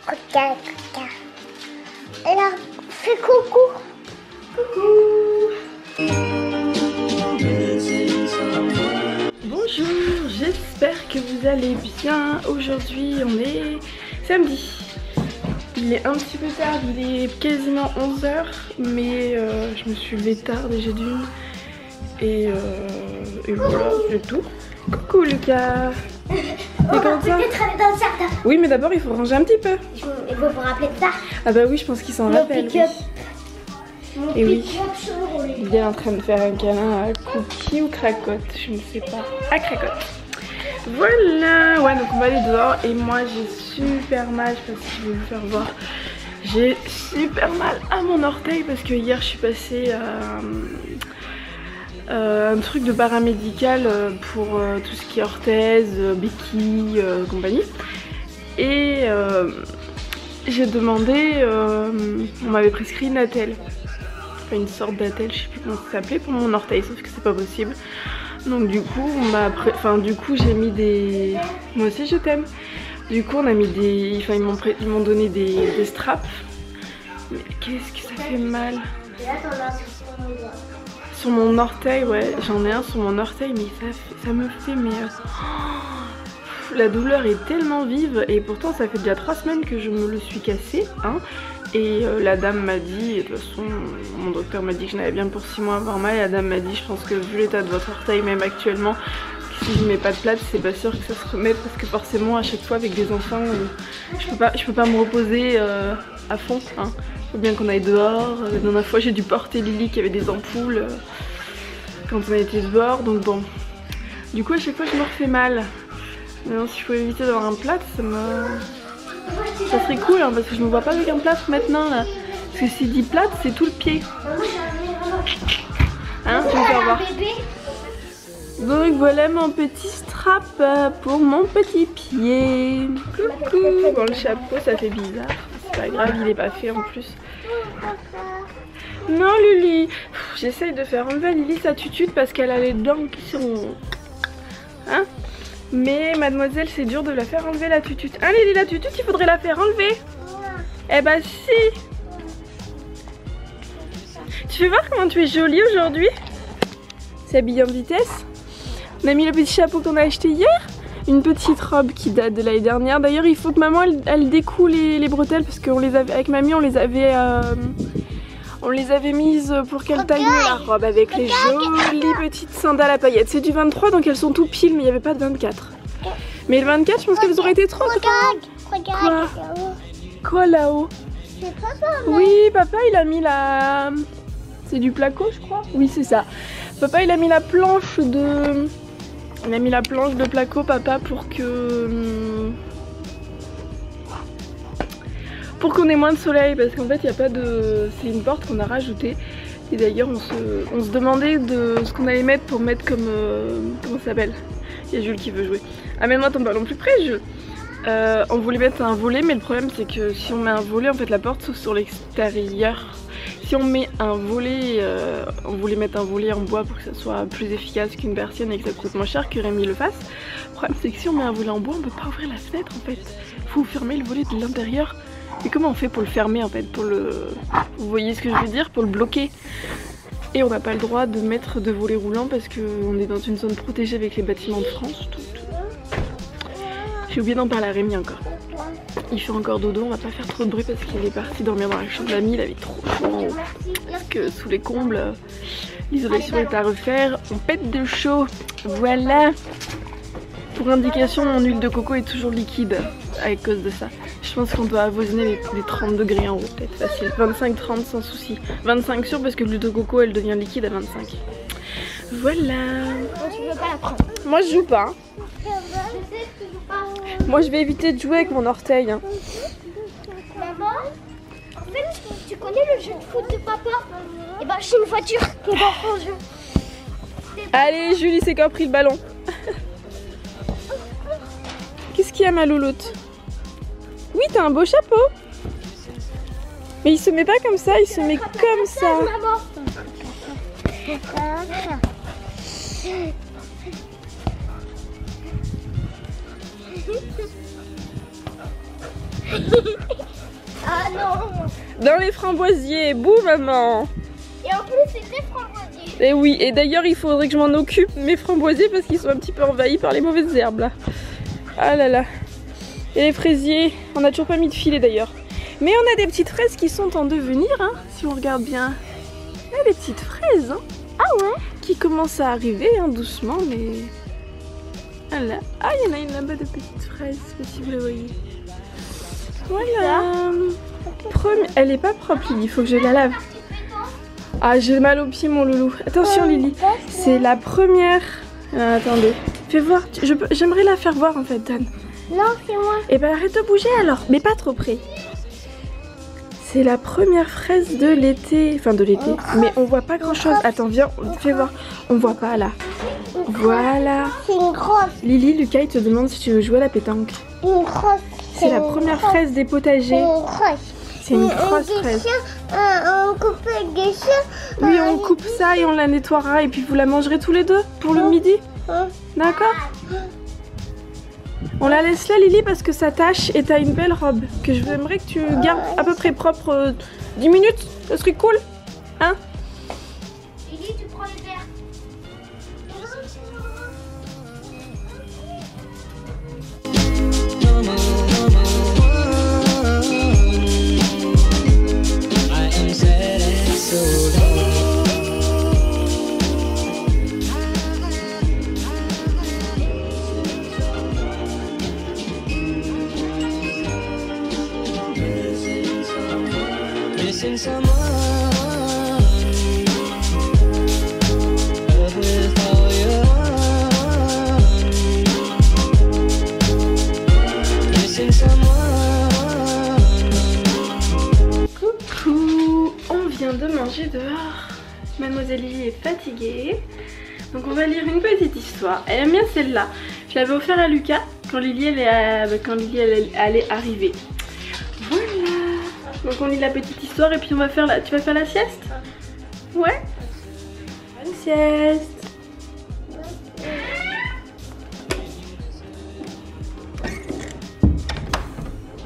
Regarde, regarde. Et là, fais coucou. Coucou. Bonjour, j'espère que vous allez bien. Aujourd'hui, on est samedi. Il est un petit peu tard, il est quasiment 11 h, mais je me suis levée tard déjà d'une. Et voilà, c'est tout. Coucou Lucas. On va peut-être aller dans le jardin. Oui, mais d'abord il faut ranger un petit peu. Il faut vous rappeler de ça. Ah bah oui, je pense qu'il s'en rappelle. Et oui, il est en train de faire un câlin à Cookie ou Cracotte, je ne sais pas. À Cracotte. Voilà, ouais, donc on va aller dehors et moi j'ai super mal, je sais pas si je vais vous faire voir. J'ai super mal à mon orteil parce que hier je suis passée à un truc de paramédical pour tout ce qui est orthèse, béquilles, compagnie. Et j'ai demandé, on m'avait prescrit une attelle. Enfin une sorte d'attelle, je sais plus comment ça s'appelait pour mon orteil, sauf que c'est pas possible. Donc du coup, j'ai mis des... Moi aussi je t'aime. Du coup on a mis des... Enfin ils m'ont donné des straps. Mais qu'est-ce que ça fait mal. Et là t'en as sur mon doigt. Sur mon orteil, ouais, j'en ai un sur mon orteil, mais ça me fait... Mais, la douleur est tellement vive et pourtant ça fait déjà 3 semaines que je me le suis cassé, hein. Et la dame m'a dit, et de toute façon mon docteur m'a dit que je n'avais bien pour 6 mois à avoir mal, et la dame m'a dit je pense que vu l'état de votre orteil même actuellement, si je mets pas de plâtre c'est pas sûr que ça se remette parce que forcément à chaque fois avec des enfants je peux pas me reposer à fond, hein. Faut bien qu'on aille dehors. La dernière fois j'ai dû porter Lily qui avait des ampoules quand on a été dehors, donc bon. Du coup à chaque fois je me refais mal. Maintenant si je pouvais éviter d'avoir un plâtre ça serait cool, hein, parce que je me vois pas avec un plâtre maintenant là. Parce que si dit plâtre c'est tout le pied. Hein, tu veux faire voir. Donc voilà mon petit strap pour mon petit pied. Coucou. Bon le chapeau ça fait bizarre. C'est pas grave, il est pas fait en plus. Non Lily, j'essaye de faire enlever à Lily sa tutute parce qu'elle a les dents qui sont... Hein? Mais mademoiselle c'est dur de la faire enlever la tutute. Hein Lily, la tutute il faudrait la faire enlever. Eh bah si. Tu veux voir comment tu es jolie aujourd'hui? C'est habillé en vitesse. On a mis le petit chapeau qu'on a acheté hier. Une petite robe qui date de l'année dernière. D'ailleurs il faut que maman elle découe les bretelles parce qu'on les avait, avec mamie on les avait mises pour qu'elle taille mieux la robe avec les jolies petites sandales à paillettes. C'est du 23 donc elles sont tout pile mais il n'y avait pas de 24. Mais le 24 je pense qu'elles auraient été trop grandes. Regarde. Quoi là-haut? Oui papa il a mis la... C'est du placo je crois? Oui c'est ça. Papa il a mis la planche de... Il a mis la planche de placo papa pour qu'on ait moins de soleil parce qu'en fait il n'y a pas de... C'est une porte qu'on a rajoutée et d'ailleurs on se demandait de ce qu'on allait mettre pour mettre comme... comment ça s'appelle? Il y a Jules qui veut jouer. Amène-moi ton ballon plus près Jules. On voulait mettre un volet mais le problème c'est que si on met un volet en fait la porte s'ouvre sur l'extérieur. Si on met un volet, on voulait mettre un volet en bois pour que ça soit plus efficace qu'une persienne et que ça coûte moins cher que Rémi le fasse. Le problème c'est que si on met un volet en bois on peut pas ouvrir la fenêtre en fait. Faut fermer le volet de l'intérieur. Et comment on fait pour le fermer en fait, pour le... Vous voyez ce que je veux dire? Pour le bloquer. Et on n'a pas le droit de mettre de volet roulant parce qu'on est dans une zone protégée avec les bâtiments de France. J'ai oublié d'en parler à Rémi encore. Il fait encore dodo, on va pas faire trop de bruit parce qu'il est parti dormir dans la chambre d'Ami, il avait trop chaud. Parce que sous les combles, l'isolation est à refaire, on pète de chaud. Voilà. Pour indication, mon huile de coco est toujours liquide à cause de ça. Je pense qu'on doit avoisiner les 30 degrés en haut, peut-être facile. 25-30 sans souci. 25 sûr parce que l'huile de coco elle devient liquide à 25. Voilà. Tu veux pas la prendre? Moi je joue pas. Hein. Moi je vais éviter de jouer avec mon orteil. Hein. Maman, en fait, tu connais le jeu de foot de papa? Et bah j'ai une voiture qui est dans ton jeu. Allez Julie, c'est quand pris le ballon. Qu'est-ce qu'il y a ma louloute? Oui t'as un beau chapeau. Mais il se met pas comme ça, il se met comme ça. Ah non. Dans les framboisiers, bouh maman. Et en plus c'est des framboisiers. Et oui, et d'ailleurs il faudrait que je m'en occupe, mes framboisiers, parce qu'ils sont un petit peu envahis par les mauvaises herbes là. Ah là là. Et les fraisiers, on n'a toujours pas mis de filet d'ailleurs. Mais on a des petites fraises qui sont en devenir, hein, si on regarde bien. Il y a des petites fraises, hein. Ah ouais. Qui commencent à arriver, hein, doucement, mais... Voilà. Ah, il y en a une là-bas de petites fraises, je sais pas si vous la voyez. Voilà. Elle est pas propre, Lily, il faut que je la lave. Ah, j'ai mal aux pieds, mon loulou. Attention, Lily. C'est la première... attendez. Fais voir. J'aimerais la faire voir, en fait, Dan. Non, c'est moi. Eh ben, arrête de bouger, alors. Mais pas trop près. C'est la première fraise de l'été. Enfin, de l'été. Mais on voit pas grand-chose. Attends, viens, fais voir. On voit pas, là. Voilà. C'est une grosse. Lily, Lucas, il te demande si tu veux jouer à la pétanque. Une grosse. C'est la première fraise des potagers. C'est une grosse fraise. On coupe avec des chiens. Oui, on coupe ça et on la nettoiera et puis vous la mangerez tous les deux pour le midi. D'accord? On la laisse là, Lily, parce que ça tâche et t'as une belle robe que j'aimerais que tu gardes à peu près propre 10 minutes. Ça serait cool. Hein? Lily, tu prends les verres. Missing someone with all your missing someone. Coucou, on vient de manger dehors. Mademoiselle Lily est fatiguée. Donc on va lire une petite histoire. Elle aime bien celle-là. Je l'avais offert à Lucas quand Lily allait arriver. Voilà. Donc on lit la petite histoire et puis on va faire la... Tu vas faire la sieste? Ouais. Bonne sieste.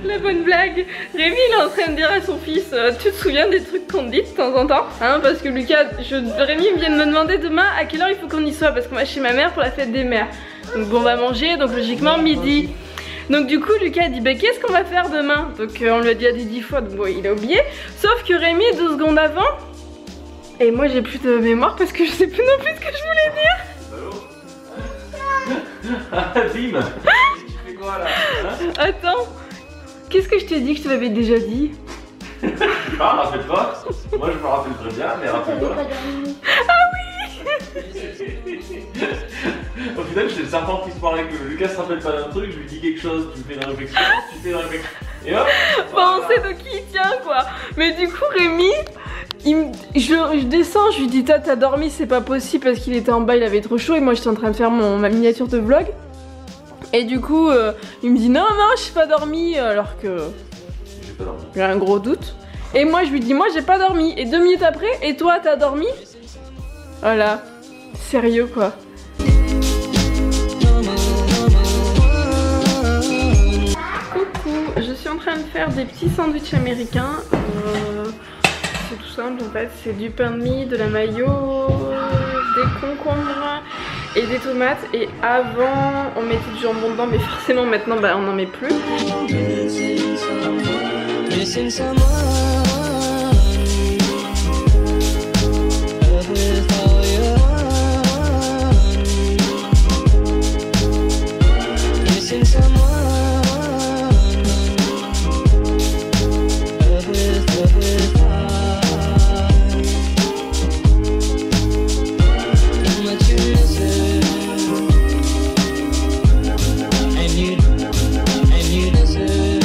La bonne blague. Rémi il est en train de dire à son fils tu te souviens des trucs qu'on te dit de temps en temps, hein, parce que Lucas, Rémi vient de me demander demain à quelle heure il faut qu'on y soit, parce qu'on va chez ma mère pour la fête des mères. Donc bon, on va manger, donc logiquement midi. Donc du coup Lucas a dit bah qu'est-ce qu'on va faire demain? Donc on lui a déjà dit 10 fois, donc bon il a oublié. Sauf que Rémi 2 secondes avant, et moi j'ai plus de mémoire parce que je sais plus non plus ce que je voulais dire. Ah bim. Tu fais quoi là, hein? Attends, qu'est-ce que je t'ai dit que je te l'avais déjà dit? Ah, rappelle-toi. Moi je me rappelle très bien, mais rappelle-toi. Ah oui. Au final, c'est le serpent qui se parlait que Lucas se rappelle pas d'un truc, je lui dis quelque chose, tu me fais une réflexion, tu fais une réflexion. Et hop. Bon, on sait de qui il tient quoi. Mais du coup Rémi, je descends, je lui dis t'as dormi, c'est pas possible parce qu'il était en bas, il avait trop chaud et moi j'étais en train de faire ma miniature de vlog. Et du coup il me dit non j'ai pas dormi, alors que J'ai pas dormi. j'ai un gros doute. Et moi je lui dis moi j'ai pas dormi. Et 2 minutes après, et toi t'as dormi? Voilà, sérieux quoi. Coucou, je suis en train de faire des petits sandwichs américains. C'est tout simple en fait, c'est du pain de mie, de la mayo, des concombres et des tomates. Et avant on mettait du jambon dedans, mais forcément maintenant bah, on n'en met plus. Missing someone with all your missing someone with how much you miss it, and you deserve.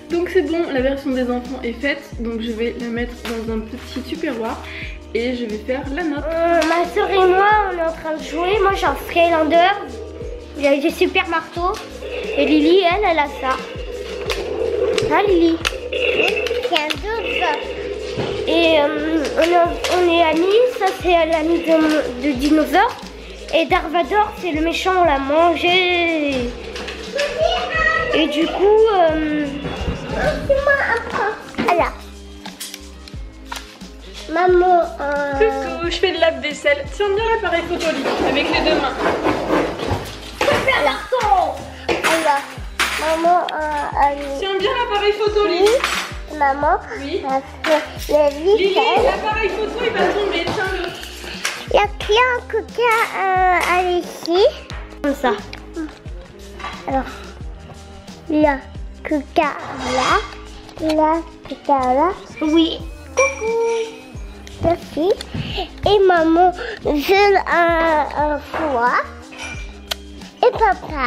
Donc c'est bon, la version des enfants est faite, donc je vais la mettre dans un petit tupperware et je vais faire la note. Ma soeur et moi, on est en train de jouer. Moi, j'ai un Skylander. Il a des super marteaux. Et Lily, elle a ça. Ah, Lily. C'est un dos. Et on est amis. Ça, c'est l'ami de dinosaure. Et Darvador, c'est le méchant, on l'a mangé. Et du coup, alors, maman. Coucou, je fais de lave-vaisselle. Tiens bien l'appareil photo avec les deux mains. Alors, maman, Tiens bien l'appareil photo, Lily. maman, Oui. a fait le Lily, vaisselle. l'appareil photo il va tomber, tiens-le. Il y a plein de coca à ici. Comme ça. Alors, la coca là. La coca là. Oui. Coucou. Merci. Et maman, je un foie. Et papa.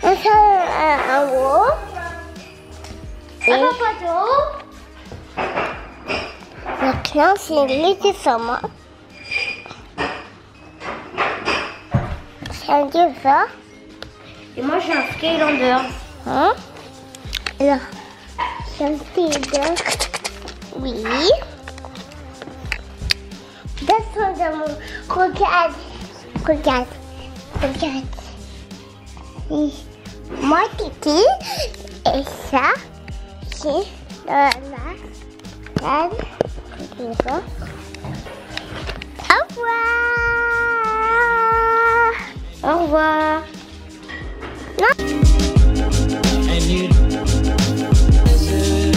Un haut. Et papa d'eau. Maintenant, c'est l'été sur moi. C'est un dieu ça. Et moi, j'ai un Skylander. Hein? Alors, j'ai un Skylander. Oui. Descends dans mon... Regarde. Regarde. Regarde. Et moi, Titi. Et ça, c'est la regarde. Regarde. Au revoir. Au revoir. And you deserve.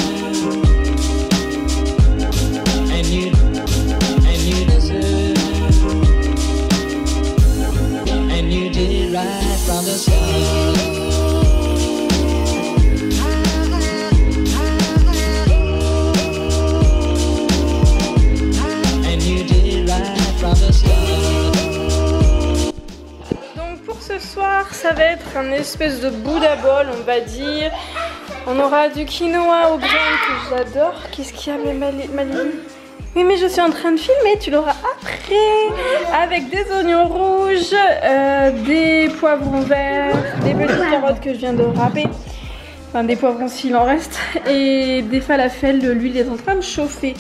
And you deserve. And you did right from the start. And you did right from the start. Donc pour ce soir, ça va être un espèce de Bouddha bowl, on va dire. On aura du quinoa au grain que j'adore. Qu'est-ce qu'il y a, Malili? Oui, mais je suis en train de filmer, tu l'auras après. Avec des oignons rouges, des poivrons verts, des petites carottes que je viens de râper. Enfin, des poivrons s'il en reste. Et des falafels, l'huile est en train de chauffer.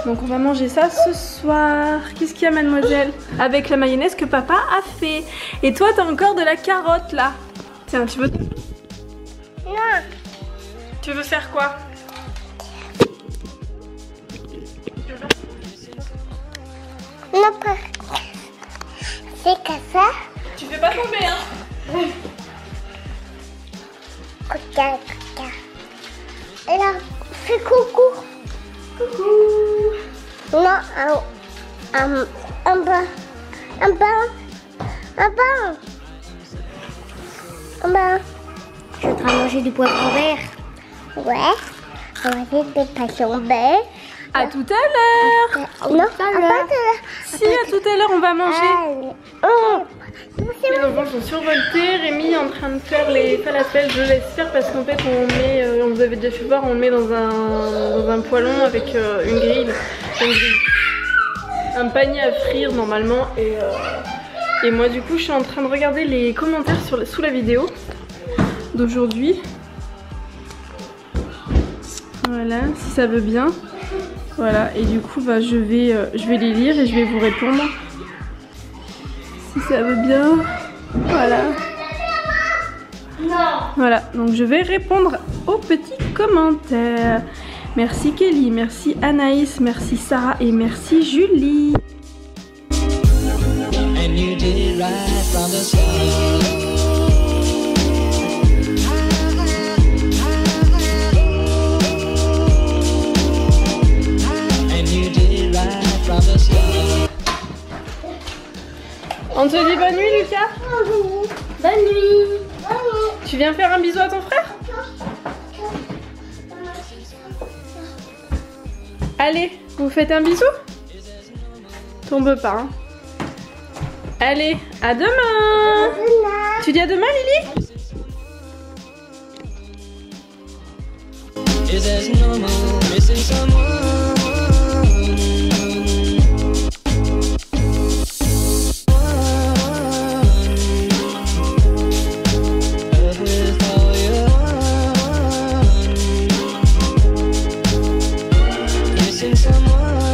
Donc on va manger ça ce soir. Qu'est-ce qu'il y a, mademoiselle? Avec la mayonnaise que papa a fait. Et toi, t'as encore de la carotte là. Tiens, tu veux... Non. Tu veux faire quoi? Non, pas. C'est comme ça. Tu fais pas tomber, hein? Regarde, regarde. Alors, fais coucou. Coucou. Non, un bain. Un bain. Un bain. Un bain. Je suis en train de manger du poivron vert. Ouais. On va manger des passions verts. À tout à l'heure. Non, à pas de là. Si, à tout à l'heure, on va manger. Oh. Les enfants sont survoltés. Rémi est en train de faire les falafels. Je laisse faire parce qu'en fait, on met, on vous avait déjà fait voir, on le met dans un poêlon avec une grille. Un panier à frire normalement. Et moi, du coup, je suis en train de regarder les commentaires sous la vidéo d'aujourd'hui. Voilà, si ça veut bien. Voilà, et du coup, bah, je vais les lire et je vais vous répondre. Si ça veut bien. Voilà. Voilà, donc je vais répondre aux petits commentaires. Merci Kelly, merci Anaïs, merci Sarah et merci Julie. And you did right from the start. And you did right from the start. On te dit bonne nuit, Lucas. Bonne nuit. Tu viens faire un bisou à ton frère? Allez, vous faites un bisou? Tombe pas, hein. Allez, à demain. Tu dis à demain, Lily? Is as normal missing someone? missing someone.